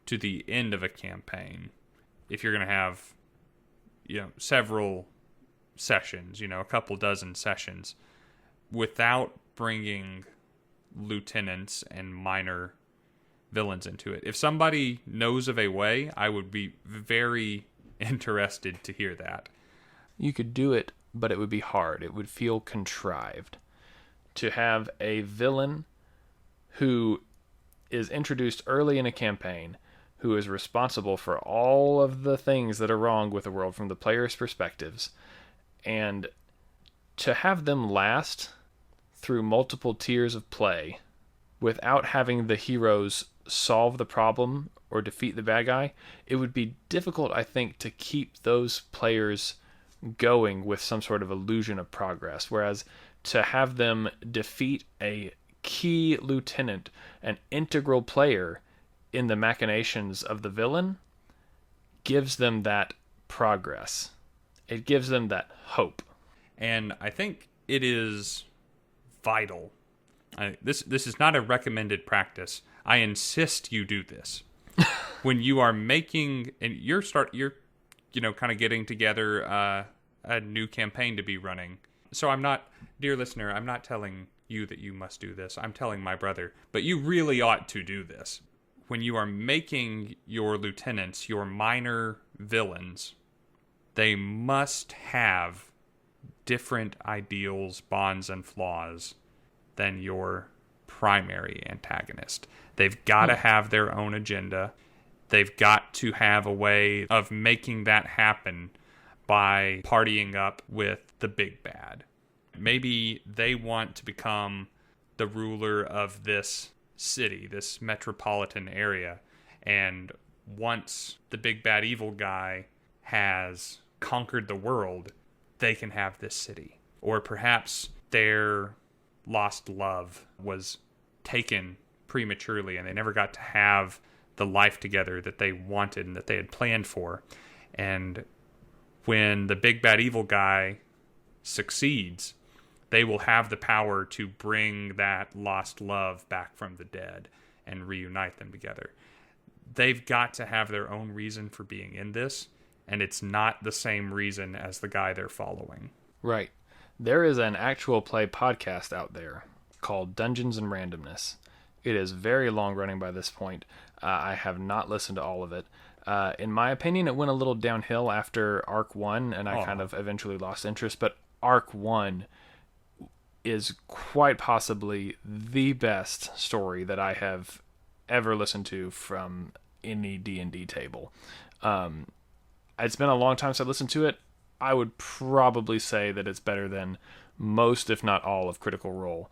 to the end of a campaign if you're going to have several sessions, a couple dozen sessions, without bringing lieutenants and minor villains into it. If somebody knows of a way, I would be very interested to hear that. You could do it, but it would be hard. It would feel contrived to have a villain who is introduced early in a campaign, who is responsible for all of the things that are wrong with the world from the players' perspectives, and to have them last through multiple tiers of play without having the heroes solve the problem or defeat the bad guy, it would be difficult, I think, to keep those players going with some sort of illusion of progress. Whereas to have them defeat a key lieutenant, an integral player in the machinations of the villain, gives them that progress. It gives them that hope. And I think it is vital. This is not a recommended practice. I insist you do this. When you are making, and you're kind of getting together a new campaign to be running. So I'm not, dear listener, I'm not telling you that you must do this. I'm telling my brother, but you really ought to do this. When you are making your lieutenants, your minor villains, they must have different ideals, bonds, and flaws than your primary antagonist. They've got to have their own agenda. They've got to have a way of making that happen by partying up with the big bad. Maybe they want to become the ruler of this city, this metropolitan area, and once the big bad evil guy has conquered the world, they can have this city. Or perhaps their lost love was taken prematurely and they never got to have the life together that they wanted and that they had planned for. And when the big bad evil guy succeeds, they will have the power to bring that lost love back from the dead and reunite them together. They've got to have their own reason for being in this, and it's not the same reason as the guy they're following. Right. There is an actual play podcast out there called Dungeons and Randomness. It is very long running by this point. I have not listened to all of it. In my opinion, it went a little downhill after Arc 1, and I kind of eventually lost interest. But Arc 1 is quite possibly the best story that I have ever listened to from any D&D table. It's been a long time since I listened to it. I would probably say that it's better than most, if not all, of Critical Role.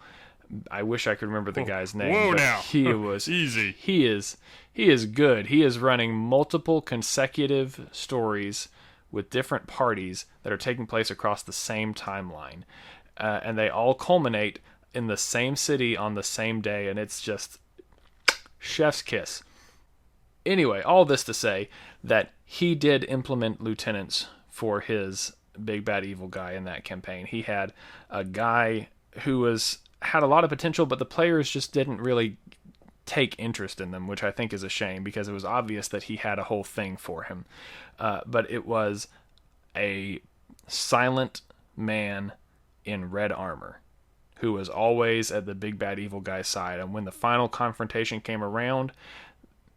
I wish I could remember the guy's name. Whoa, but now. He was Easy. He is good. He is running multiple consecutive stories with different parties that are taking place across the same timeline, and they all culminate in the same city on the same day, and it's just chef's kiss. Anyway, all this to say that he did implement lieutenants for his big bad evil guy in that campaign. He had a guy who had a lot of potential, but the players just didn't really take interest in them, which I think is a shame because it was obvious that he had a whole thing for him. But it was a silent man in red armor who was always at the big bad evil guy's side. And when the final confrontation came around,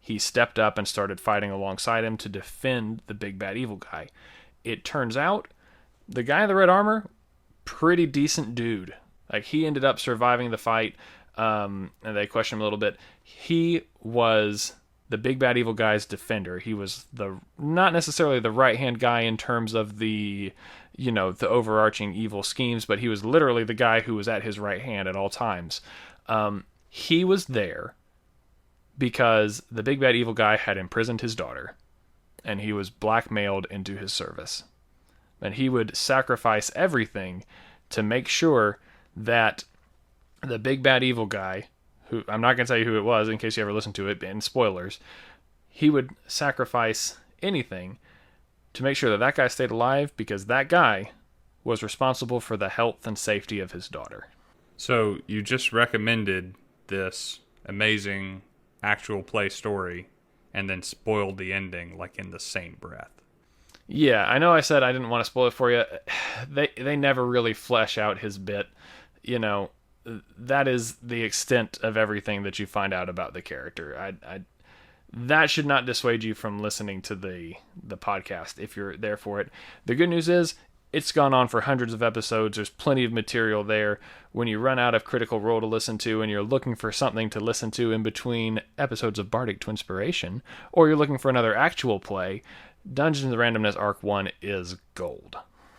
he stepped up and started fighting alongside him to defend the big bad evil guy. It turns out the guy in the red armor, pretty decent dude. Like, he ended up surviving the fight, and they questioned him a little bit. He was the big bad evil guy's defender. He was not necessarily the right-hand guy in terms of the overarching evil schemes, but he was literally the guy who was at his right hand at all times. He was there because the big bad evil guy had imprisoned his daughter, and he was blackmailed into his service. And he would sacrifice everything to make sure that the big bad evil guy, who I'm not going to tell you who it was in case you ever listen to it, and spoilers, he would sacrifice anything to make sure that guy stayed alive, because that guy was responsible for the health and safety of his daughter. So you just recommended this amazing actual play story and then spoiled the ending like in the same breath. Yeah, I know I said I didn't want to spoil it for you. They never really flesh out his bit. That is the extent of everything that you find out about the character. That should not dissuade you from listening to the podcast if you're there for it. The good news is it's gone on for hundreds of episodes. There's plenty of material there. When you run out of Critical Role to listen to and you're looking for something to listen to in between episodes of Bardic Twinspiration, or you're looking for another actual play, Dungeons & Randomness Arc 1 is gold.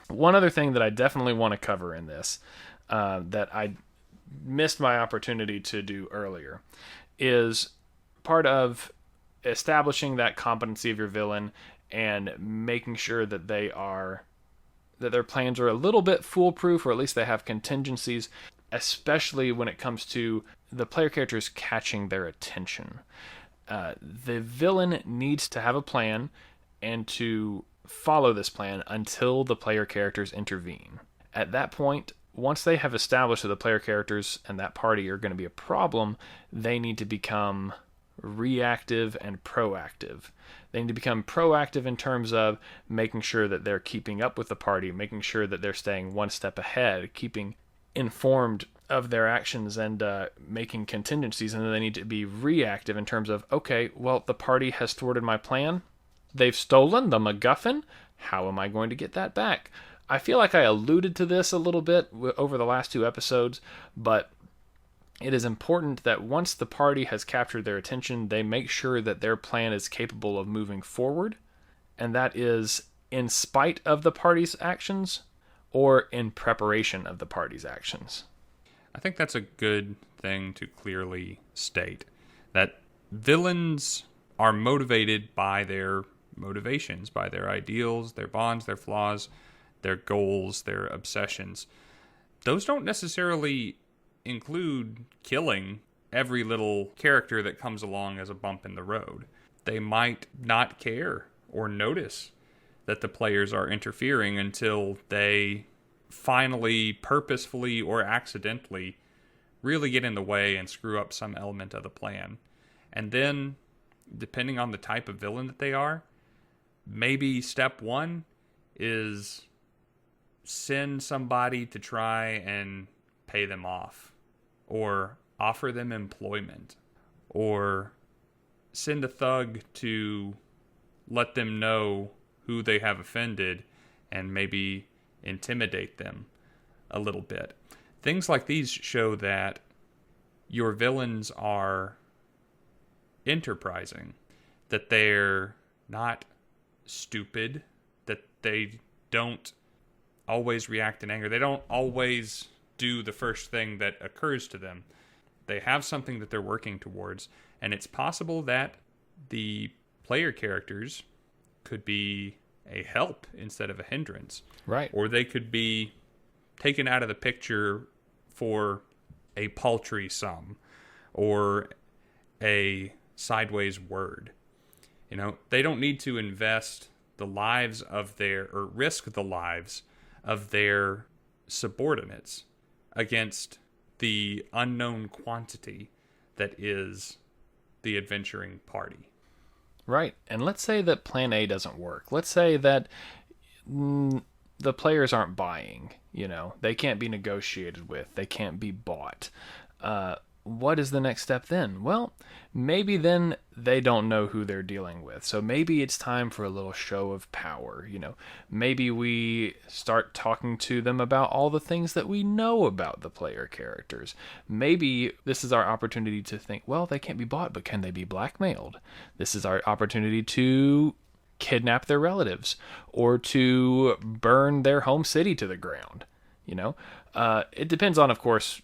One other thing that I definitely want to cover in this, that I missed my opportunity to do earlier, is part of establishing that competency of your villain and making sure that their plans are a little bit foolproof, or at least they have contingencies, especially when it comes to the player characters catching their attention. The villain needs to have a plan and to follow this plan until the player characters intervene. At that point, once they have established that the player characters and that party are going to be a problem, they need to become reactive and proactive. They need to become proactive in terms of making sure that they're keeping up with the party, making sure that they're staying one step ahead, keeping informed of their actions, and making contingencies. And then they need to be reactive in terms of, okay, well, the party has thwarted my plan. They've stolen the MacGuffin. How am I going to get that back? I feel like I alluded to this a little bit over the last 2 episodes, but it is important that once the party has captured their attention, they make sure that their plan is capable of moving forward, and that is in spite of the party's actions or in preparation of the party's actions. I think that's a good thing to clearly state, that villains are motivated by their motivations, by their ideals, their bonds, their flaws, their goals, their obsessions. Those don't necessarily include killing every little character that comes along as a bump in the road. They might not care or notice that the players are interfering until they finally, purposefully or accidentally, really get in the way and screw up some element of the plan. And then, depending on the type of villain that they are, maybe step 1 is send somebody to try and pay them off, or offer them employment, or send a thug to let them know who they have offended and maybe intimidate them a little bit. Things like these show that your villains are enterprising, that they're not stupid, that they don't always react in anger. They don't always do the first thing that occurs to them. They have something that they're working towards, and it's possible that the player characters could be a help instead of a hindrance. Right. Or they could be taken out of the picture for a paltry sum or a sideways word. They don't need to invest the lives of or risk the lives of their subordinates against the unknown quantity that is the adventuring party. Right. And let's say that plan A doesn't work. Let's say that the players aren't buying. They can't be negotiated with. They can't be bought. What is the next step then? Well, maybe then they don't know who they're dealing with. So maybe it's time for a little show of power. Maybe we start talking to them about all the things that we know about the player characters. Maybe this is our opportunity to think, well, they can't be bought, but can they be blackmailed? This is our opportunity to kidnap their relatives or to burn their home city to the ground. It depends on, of course,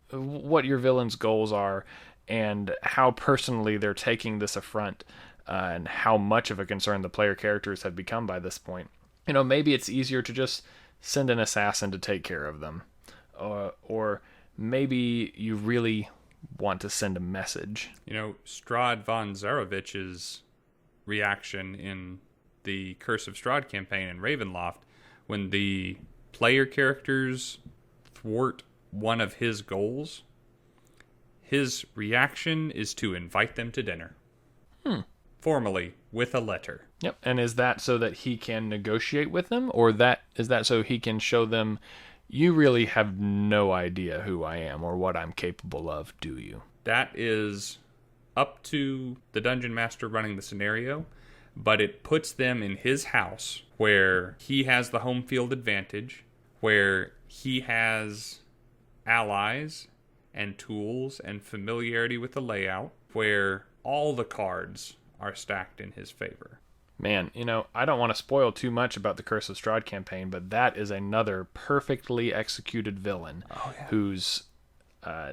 what your villain's goals are and how personally they're taking this affront, and how much of a concern the player characters have become by this point. Maybe it's easier to just send an assassin to take care of them, or maybe you really want to send a message. Strahd von Zarovich's reaction in the Curse of Strahd campaign in Ravenloft, when the player characters thwart one of his goals, his reaction is to invite them to dinner. Formally, with a letter. Yep. And is that so that he can negotiate with them, or is that so he can show them, you really have no idea who I am or what I'm capable of, do you? That is up to the dungeon master running the scenario, but it puts them in his house where he has the home field advantage, where he has allies and tools and familiarity with the layout, where all the cards are stacked in his favor. Man, I don't want to spoil too much about the Curse of Strahd campaign, but that is another perfectly executed villain whose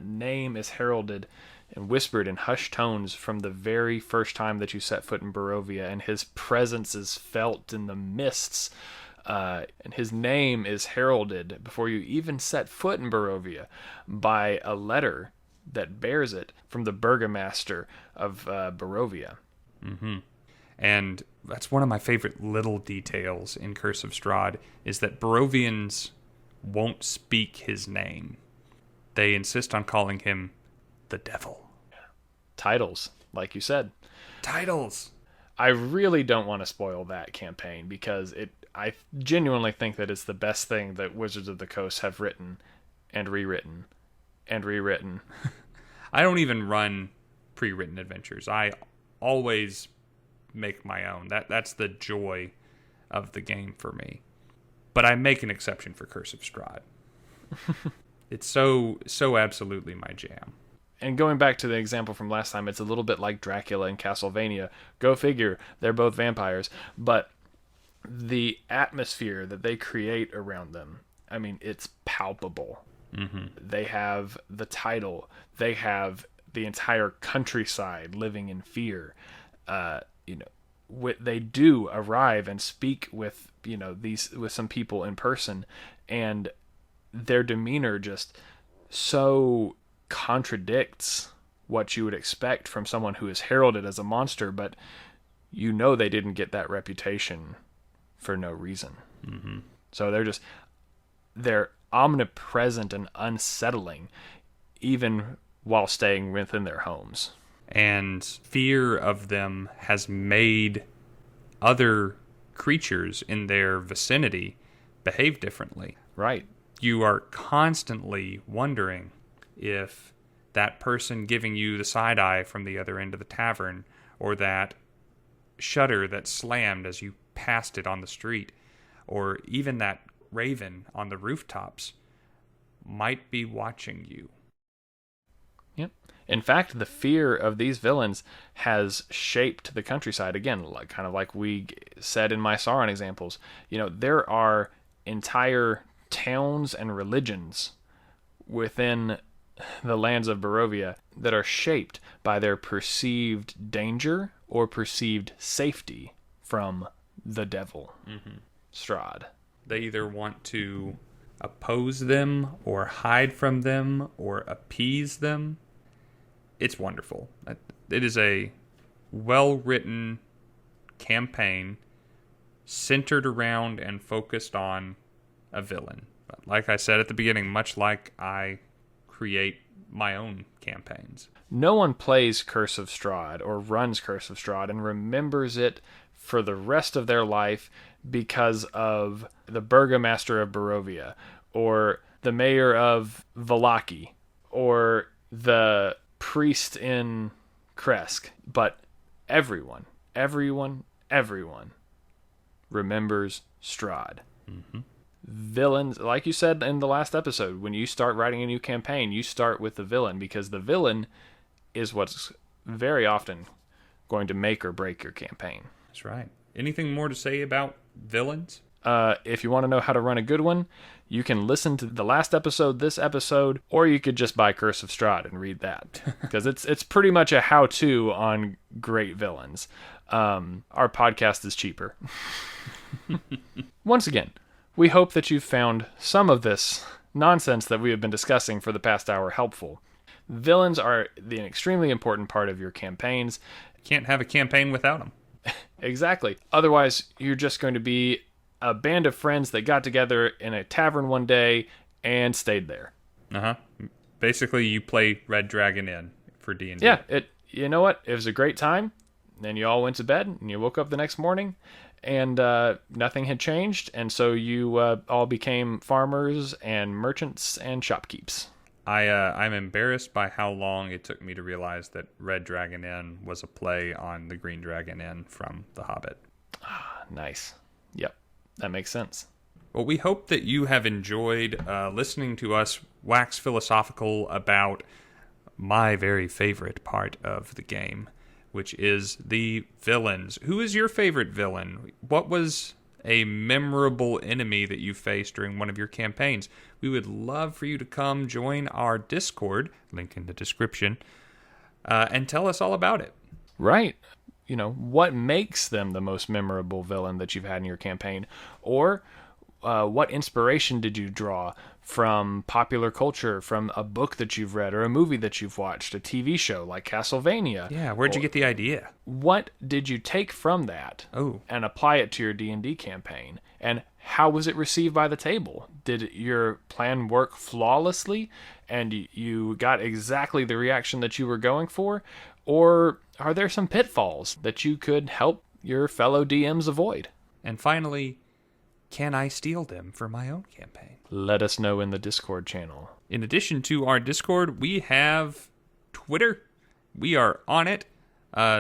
name is heralded and whispered in hushed tones from the very first time that you set foot in Barovia, and his presence is felt in the mists. And his name is heralded before you even set foot in Barovia by a letter that bears it from the burgomaster of Barovia. Mm-hmm. And that's one of my favorite little details in Curse of Strahd, is that Barovians won't speak his name. They insist on calling him the Devil. Titles, like you said. Titles! I really don't want to spoil that campaign, because I genuinely think that it's the best thing that Wizards of the Coast have written and rewritten and rewritten. I don't even run pre-written adventures. I always make my own. That's the joy of the game for me. But I make an exception for Curse of Strahd. It's so absolutely my jam. And going back to the example from last time, it's a little bit like Dracula and Castlevania. Go figure, they're both vampires. But the atmosphere that they create around them, I mean, it's palpable. Mm-hmm. They have the title. They have the entire countryside living in fear. They do arrive and speak with with some people in person, and their demeanor just so contradicts what you would expect from someone who is heralded as a monster, but they didn't get that reputation for no reason. Mm-hmm. So they're omnipresent and unsettling, even while staying within their homes. And fear of them has made other creatures in their vicinity behave differently. Right. You are constantly wondering if that person giving you the side eye from the other end of the tavern, or that shutter that slammed as you passed it on the street, or even that raven on the rooftops, might be watching you. Yep. In fact, the fear of these villains has shaped the countryside. Again, kind of like we said in my Sauron examples. There are entire towns and religions within the lands of Barovia that are shaped by their perceived danger or perceived safety from the devil, Strahd. They either want to oppose them or hide from them or appease them. It's wonderful. It is a well-written campaign centered around and focused on a villain. But like I said at the beginning, much like I create my own campaigns. No one plays Curse of Strahd or runs Curse of Strahd and remembers it for the rest of their life because of the Burgomaster of Barovia, or the Mayor of Vallaki, or the priest in Kresk. But everyone remembers Strahd. Mm-hmm. Villains, like you said in the last episode, when you start writing a new campaign, you start with the villain, because the villain is what's very often going to make or break your campaign. That's right. Anything more to say about villains? If you want to know how to run a good one, you can listen to the last episode, this episode, or you could just buy Curse of Strahd and read that, because it's pretty much a how-to on great villains. Our podcast is cheaper. Once again, we hope that you've found some of this nonsense that we have been discussing for the past hour helpful. Villains are an extremely important part of your campaigns. Can't have a campaign without them. Exactly. Otherwise, you're just going to be a band of friends that got together in a tavern one day and stayed there. Uh-huh. Basically, you play Red Dragon Inn for D&D. Yeah, you know what? It was a great time. Then you all went to bed, and you woke up the next morning, and nothing had changed, and so you all became farmers and merchants and shopkeeps. I'm embarrassed by how long it took me to realize that Red Dragon Inn was a play on the Green Dragon Inn from The Hobbit. Nice. Yep, that makes sense. Well, we hope that you have enjoyed listening to us wax philosophical about my very favorite part of the game, which is the villains. Who is your favorite villain? What was a memorable enemy that you faced during one of your campaigns? We would love for you to come join our Discord, link in the description, and tell us all about it. Right. You know, what makes them the most memorable villain that you've had in your campaign? Or what inspiration did you draw from popular culture, from a book that you've read, or a movie that you've watched, a TV show like Castlevania? Yeah, where'd you get the idea? What did you take from that and apply it to your D&D campaign? And how was it received by the table? Did your plan work flawlessly and you got exactly the reaction that you were going for? Or are there some pitfalls that you could help your fellow DMs avoid? And finally, can I steal them for my own campaign? Let us know in the Discord channel. In addition to our Discord, we have Twitter. We are on it.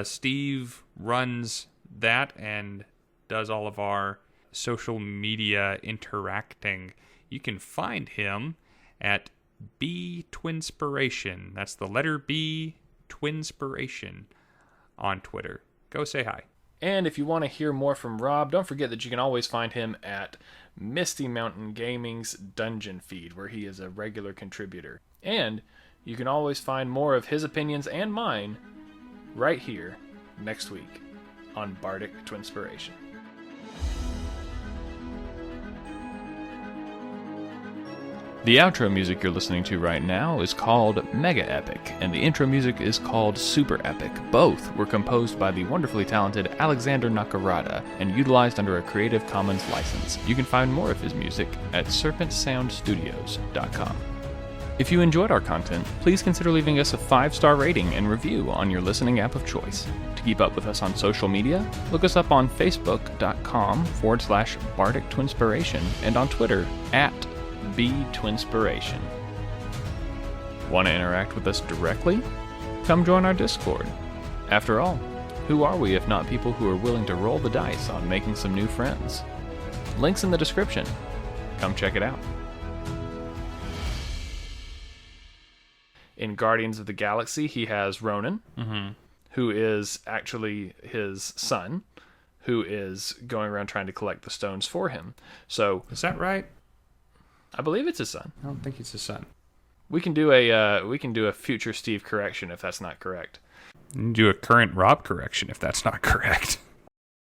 Steve runs that and does all of our social media interacting. You can find him at Twinspiration. That's the letter B, Twinspiration on Twitter. Go say hi. And if you want to hear more from Rob, don't forget that you can always find him at Misty Mountain Gaming's Dungeon Feed, where he is a regular contributor. And you can always find more of his opinions and mine right here next week on Bardic Twinspiration. The outro music you're listening to right now is called Mega Epic, and the intro music is called Super Epic. Both were composed by the wonderfully talented Alexander Nakarada and utilized under a Creative Commons license. You can find more of his music at serpentsoundstudios.com. If you enjoyed our content, please consider leaving us a 5-star rating and review on your listening app of choice. To keep up with us on social media, look us up on facebook.com/Bardic Twinspiration and on Twitter @BTwinspiration. Want to interact with us directly? Come join our Discord. After all, who are we if not people who are willing to roll the dice on making some new friends? Links in the description. Come check it out. In Guardians of the Galaxy, he has Ronan, who is actually his son, who is going around trying to collect the stones for him. So, is that right? I believe it's his son. I don't think it's his son. We can do a future Steve correction if that's not correct. Do a current Rob correction if that's not correct.